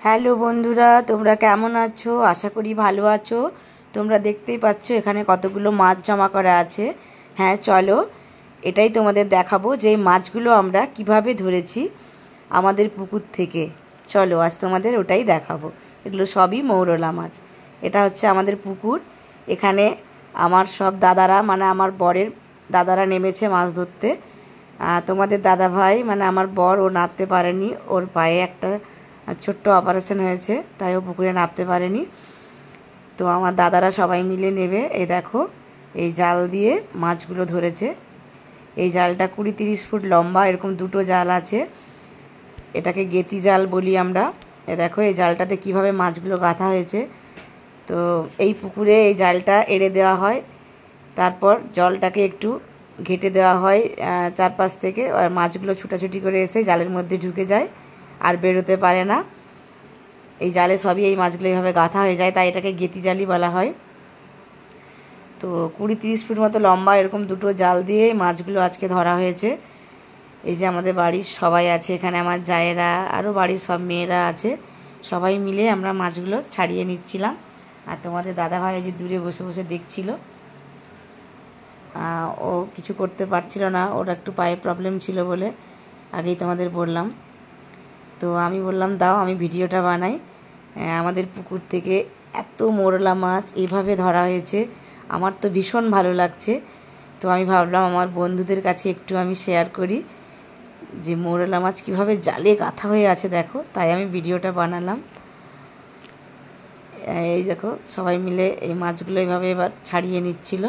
Hello বন্ধুরা, তোমরা কেমন আছো? আশা করি ভালো আছো। তোমরা দেখতেই পাচ্ছ এখানে কতগুলো মাছ জমা করা আছে। হ্যাঁ, চলো এটাই তোমাদের দেখাবো যে এই মাছগুলো আমরা কিভাবে ধরেছি আমাদের পুকুর থেকে। চলো আজ তোমাদের ওটাই দেখাবো। এগুলো সবই মৌরলা মাছ। এটা হচ্ছে আমাদের পুকুর। এখানে আমার সব দাদারা, মানে আমার বরের দাদারা নেমেছে মাছ ধরতে। তোমাদের দাদা ভাই, মানে আমার বর, ও নামতে পারেনি। ওর পায়ে একটা ছোট্ট অপারেশন হয়েছে, তাই ও পুকুরে নামতে পারেনি। তো আমার দাদারা সবাই মিলে নেবে। এই দেখো, এই জাল দিয়ে মাছগুলো ধরেছে। এই জালটা 20-30 ফুট লম্বা, এরকম দুটো জাল আছে। এটাকে গেতি জাল বলি আমরা। এ দেখো এই জালটাতে কিভাবে মাছগুলো গাঁথা হয়েছে। তো এই পুকুরে এই জালটা এড়ে দেওয়া হয়, তারপর জলটাকে একটু ঘেটে দেওয়া হয় চারপাশ থেকে। আর মাছগুলো ছুটাছুটি করে এসে জালের মধ্যে ঢুকে যায়, আর বেরোতে পারে না। এই জালে সবই এই মাছগুলো এইভাবে গাঁথা হয়ে যায়, তাই এটাকে গেতি জালই বলা হয়। তো 20-30 ফুট মতো লম্বা এরকম দুটো জাল দিয়ে মাছগুলো আজকে ধরা হয়েছে। এই যে আমাদের বাড়ির সবাই আছে এখানে, আমার জায়েরা, আরও বাড়ির সব মেয়েরা আছে। সবাই মিলে আমরা মাছগুলো ছাড়িয়ে নিচ্ছিলাম। আর তোমাদের দাদাভাই যে দূরে বসে বসে দেখছিল, ও কিছু করতে পারছিল না, ওর একটু পায়ে প্রবলেম ছিল বলে আগেই তোমাদের বললাম। তো আমি বললাম দাও আমি ভিডিওটা বানাই। আমাদের পুকুর থেকে এত মোরলা মাছ এইভাবে ধরা হয়েছে, আমার তো ভীষণ ভালো লাগছে। তো আমি ভাবলাম আমার বন্ধুদের কাছে একটু আমি শেয়ার করি যে মোরলা মাছ কীভাবে জালে গাঁথা হয়ে আছে দেখো, তাই আমি ভিডিওটা বানালাম। এই দেখো সবাই মিলে এই মাছগুলো এইভাবে এবার ছাড়িয়ে নিচ্ছিল।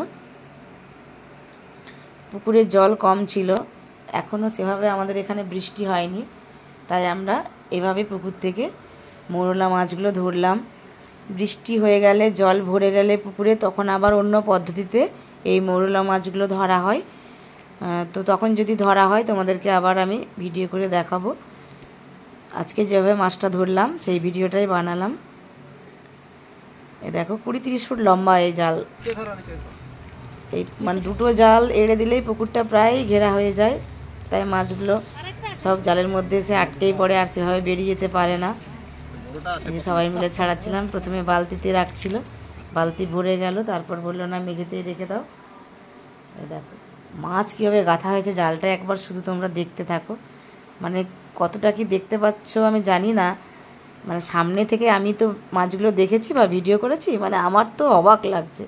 পুকুরের জল কম ছিল, এখনও সেভাবে আমাদের এখানে বৃষ্টি হয়নি, তাই আমরা এভাবে পুকুর থেকে মোরলা মাছগুলো ধরলাম। বৃষ্টি হয়ে গেলে, জল ভরে গেলে পুকুরে, তখন আবার অন্য পদ্ধতিতে এই মোরলা মাছগুলো ধরা হয়। তো তখন যদি ধরা হয় তোমাদেরকে আবার আমি ভিডিও করে দেখাবো। আজকে যেভাবে মাছটা ধরলাম সেই ভিডিওটাই বানালাম। এ দেখো 20-30 ফুট লম্বা এই জাল। এই মানে দুটো জাল এড়ে দিলেই পুকুরটা প্রায় ঘেরা হয়ে যায়, তাই মাছগুলো সব জালের মধ্যে এসে আটকেই পড়ে, আর সেভাবে বেরিয়ে যেতে পারে না। সবাই মিলে ছাড়াচ্ছিলাম। প্রথমে বালতিতে রাখছিল, বালতি ভরে গেল, তারপর বললো না মেঝেতেই রেখে দাও। দেখো মাছ কীভাবে গাঁথা হয়েছে জালটা, একবার শুধু তোমরা দেখতে থাকো। মানে কতটা কি দেখতে পাচ্ছ আমি জানি না, মানে সামনে থেকে আমি তো মাছগুলো দেখেছি বা ভিডিও করেছি, মানে আমার তো অবাক লাগছে।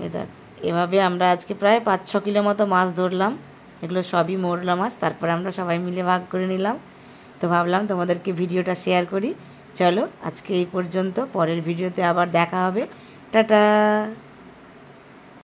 এই দেখ, এভাবে আমরা আজকে প্রায় 5-6 কিলো মতো মাছ ধরলাম। এগুলো সবই মোরলা মাছ। তারপর আমরা সবাই মিলে ভাগ করে নিলাম। তো ভাবলাম তোমাদেরকে ভিডিওটা শেয়ার করি। চলো আজকে এই পর্যন্ত, পরের ভিডিওতে আবার দেখা হবে। টাটা।